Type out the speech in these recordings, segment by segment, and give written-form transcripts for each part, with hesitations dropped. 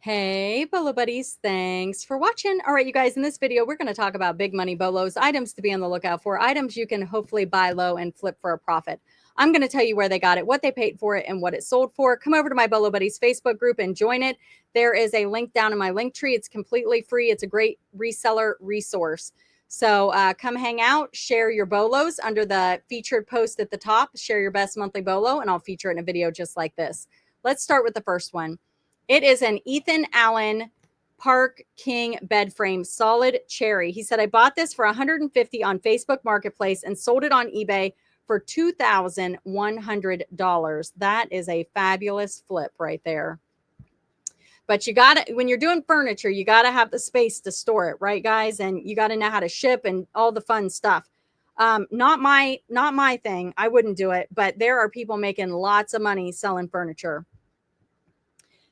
Hey, Bolo buddies. Thanks for watching. All right, you guys, in this video, we're going to talk about big money bolos, items to be on the lookout for, items you can hopefully buy low and flip for a profit. I'm going to tell you where they got it, what they paid for it, and what it sold for. Come over to my Bolo Buddies Facebook group and join it. There is a link down in my link tree. It's completely free. It's a great reseller resource. So come hang out, share your bolos under the featured post at the top, share your best monthly bolo, and I'll feature it in a video just like this. Let's start with the first one. It is an Ethan Allen Park King bed frame, solid cherry. He said, I bought this for $150 on Facebook Marketplace and sold it on eBay for $2,100. That is a fabulous flip right there. But you got to, when you're doing furniture, you got to have the space to store it, right, guys? And you got to know how to ship and all the fun stuff. Not my thing. I wouldn't do it, but there are people making lots of money selling furniture.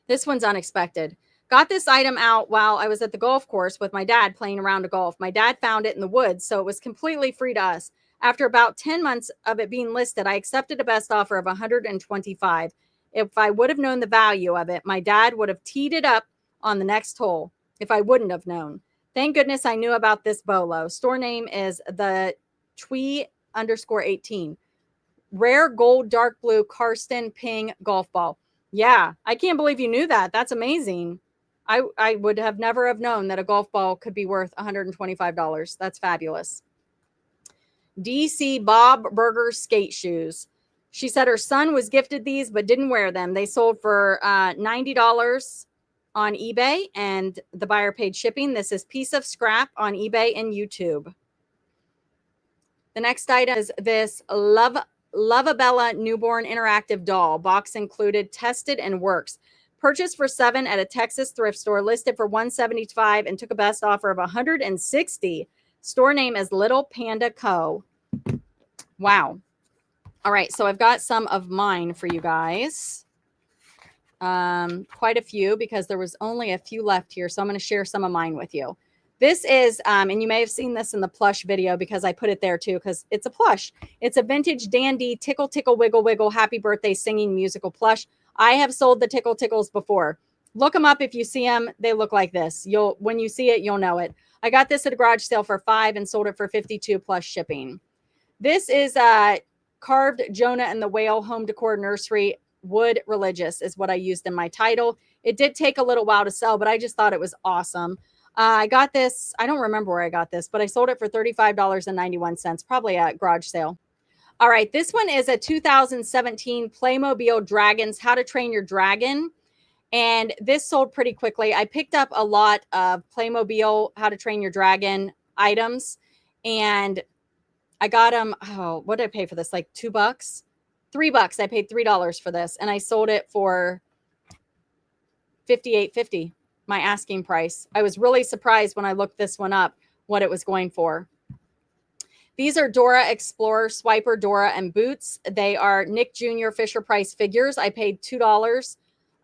This one's unexpected. Got this item out while I was at the golf course with my dad playing around a golf. My dad found it in the woods, so it was completely free to us. After about 10 months of it being listed, I accepted a best offer of $125. If I would have known the value of it, my dad would have teed it up on the next hole if I wouldn't have known. Thank goodness I knew about this bolo. Store name is the Twee_18. Rare gold dark blue Karsten Ping golf ball. Yeah, I can't believe you knew that. That's amazing. I would have never have known that a golf ball could be worth $125. That's fabulous. DC Bob Burger skate shoes. She said her son was gifted these but didn't wear them. They sold for $90 on eBay and the buyer paid shipping. This is piece of scrap on eBay and YouTube. The next item is this Lovabella newborn interactive doll, box included, tested and works. Purchased for $7 at a Texas thrift store, listed for $175 and took a best offer of $160. Store name is Little Panda Co. Wow. All right, so I've got some of mine for you guys. Quite a few because there was only a few left here, so I'm going to share some of mine with you. This is, and you may have seen this in the plush video because I put it there too, because it's a plush. It's a vintage dandy tickle, tickle, wiggle, wiggle, happy birthday singing musical plush. I have sold the tickle tickles before. Look them up if you see them. They look like this. When you see it, you'll know it. I got this at a garage sale for $5 and sold it for $52 plus shipping. This is carved Jonah and the Whale home decor nursery wood religious is what I used in my title. It did take a little while to sell, but I just thought it was awesome. I got this. I don't remember where I got this, but I sold it for $35.91, probably at garage sale. All right. This one is a 2017 Playmobil Dragons, How to Train Your Dragon. And this sold pretty quickly. I picked up a lot of Playmobil How to Train Your Dragon items and I got them. Oh, what did I pay for this? Like $2? $3. I paid $3 for this and I sold it for $58.50. My asking price. I was really surprised when I looked this one up what it was going for. These are Dora Explorer, Swiper, Dora, and Boots. They are Nick Jr. Fisher Price figures. I paid $2.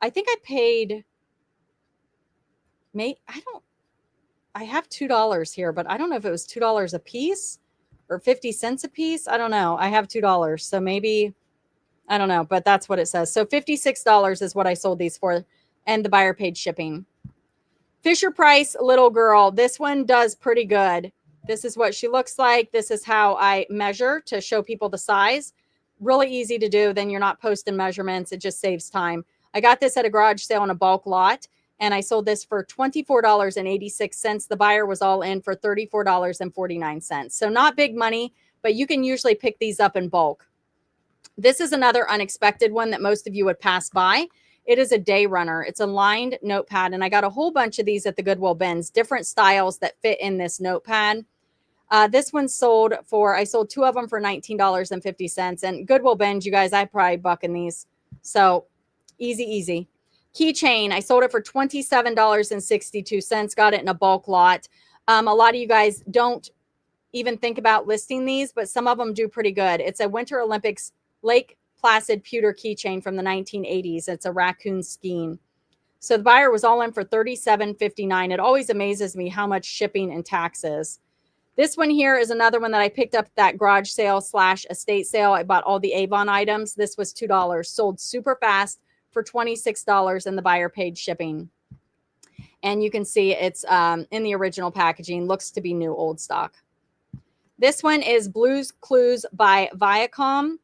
I think I paid, I have $2 here, but I don't know if it was $2 a piece or 50 cents a piece. I don't know. I have $2. So maybe, I don't know, but that's what it says. So $56 is what I sold these for. And the buyer paid shipping. Fisher Price little girl. This one does pretty good. This is what she looks like. This is how I measure to show people the size. Really easy to do. Then you're not posting measurements. It just saves time. I got this at a garage sale on a bulk lot, and I sold this for $24.86. The buyer was all in for $34.49. So not big money, but you can usually pick these up in bulk. This is another unexpected one that most of you would pass by. It is a day runner. It's a lined notepad, and I got a whole bunch of these at the Goodwill bins, different styles that fit in this notepad. This one sold for, I sold 2 of them for $19.50. And Goodwill bins, you guys, I probably buck in these. So easy, easy. Keychain, I sold it for $27.62. Got it in a bulk lot. A lot of you guys don't even think about listing these, but some of them do pretty good. It's a Winter Olympics Lake Placid pewter keychain from the 1980s. It's a raccoon skein. So the buyer was all in for $37.59. It always amazes me how much shipping and taxes. This one here is another one that I picked up at that garage sale / estate sale. I bought all the Avon items. This was $2. Sold super fast for $26 and the buyer paid shipping. And you can see it's in the original packaging. Looks to be new old stock. This one is Blues Clues by Viacom,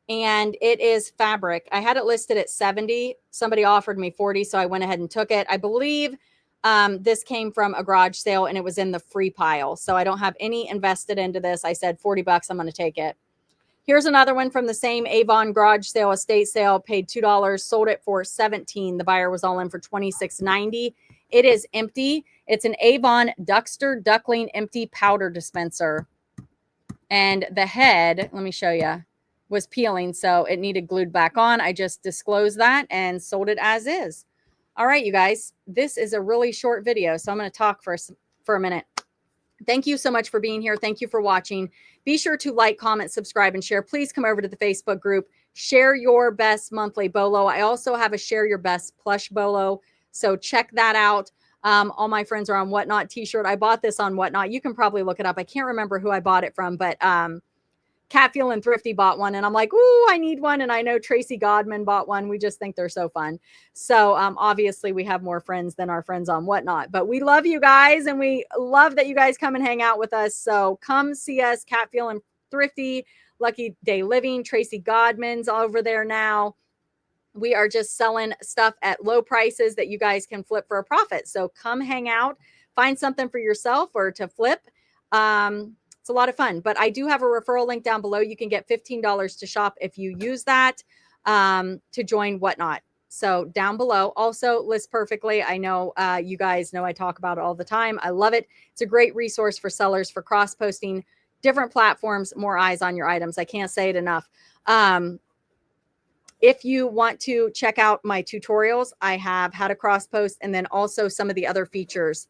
and it is fabric. I had it listed at 70. Somebody offered me 40, so I went ahead and took it. I believe this came from a garage sale, and it was in the free pile. So I don't have any invested into this. I said 40 bucks, I'm going to take it. Here's another one from the same Avon garage sale, estate sale, paid $2, sold it for 17. The buyer was all in for $26.90. It is empty. It's an Avon Duckster Duckling empty powder dispenser. And the head, let me show you, was peeling, so it needed glued back on. I just disclosed that and sold it as is. All right, you guys, this is a really short video, so I'm going to talk for a minute. Thank you so much for being here. Thank you for watching. Be sure to like, comment, subscribe, and share. Please come over to the Facebook group. Share your best monthly bolo. I also have a share your best plush bolo, so check that out. All my friends are on Whatnot t-shirt. I bought this on Whatnot. You can probably look it up. I can't remember who I bought it from, but Catfield and Thrifty bought one, and I'm like, ooh, I need one. And I know Tracy Godman bought one. We just think they're so fun. So obviously we have more friends than our friends on Whatnot, but we love you guys, and we love that you guys come and hang out with us. So come see us, Catfield and Thrifty, Lucky Day Living, Tracy Godman's over there now. We are just selling stuff at low prices that you guys can flip for a profit. So come hang out, find something for yourself or to flip. It's a lot of fun, but I do have a referral link down below. You can get $15 to shop if you use that to join Whatnot. So down below, also List Perfectly. I know you guys know I talk about it all the time. I love it. It's a great resource for sellers for cross-posting, different platforms, more eyes on your items. I can't say it enough. If you want to check out my tutorials, I have how to cross-post and then also some of the other features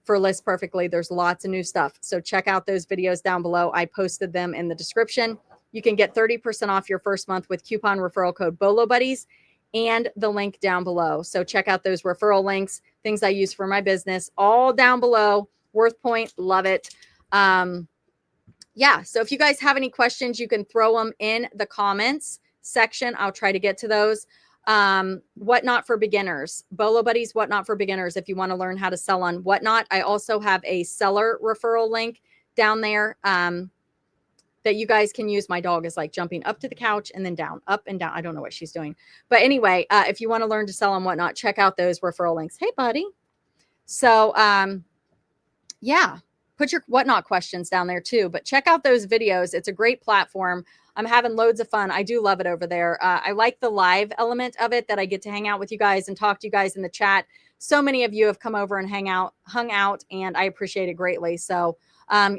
for List Perfectly. There's lots of new stuff. So check out those videos down below. I posted them in the description. You can get 30% off your first month with coupon referral code bolobuddies and the link down below. So check out those referral links, things I use for my business, all down below. Worth point, love it. Yeah, so if you guys have any questions, you can throw them in the comments section. I'll try to get to those. Whatnot for beginners, Bolo Buddies, Whatnot for beginners. If you want to learn how to sell on Whatnot, I also have a seller referral link down there that you guys can use. My dog is like jumping up to the couch and then down, up and down. I don't know what she's doing, but anyway, if you want to learn to sell on Whatnot, check out those referral links. Hey, buddy. So, yeah, put your Whatnot questions down there too, but check out those videos. It's a great platform. I'm having loads of fun. I do love it over there. I like the live element of it, that I get to hang out with you guys and talk to you guys in the chat. So many of you have come over and hung out, and I appreciate it greatly. So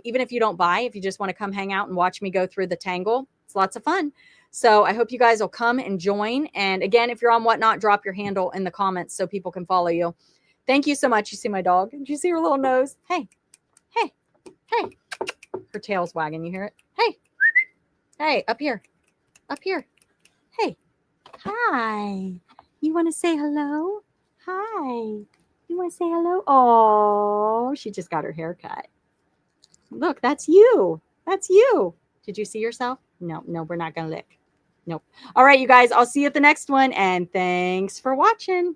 even if you don't buy, if you just want to come hang out and watch me go through the tangle, it's lots of fun. So I hope you guys will come and join. And again, if you're on Whatnot, drop your handle in the comments so people can follow you. Thank you so much. You see my dog? Did you see her little nose? Hey, hey, hey. Her tail's wagging. You hear it? Hey. Hey, up here. Up here. Hey. Hi. You want to say hello? Hi. You want to say hello? Oh, she just got her hair cut. Look, that's you. That's you. Did you see yourself? No, we're not going to lick. Nope. All right, you guys. I'll see you at the next one. And thanks for watching.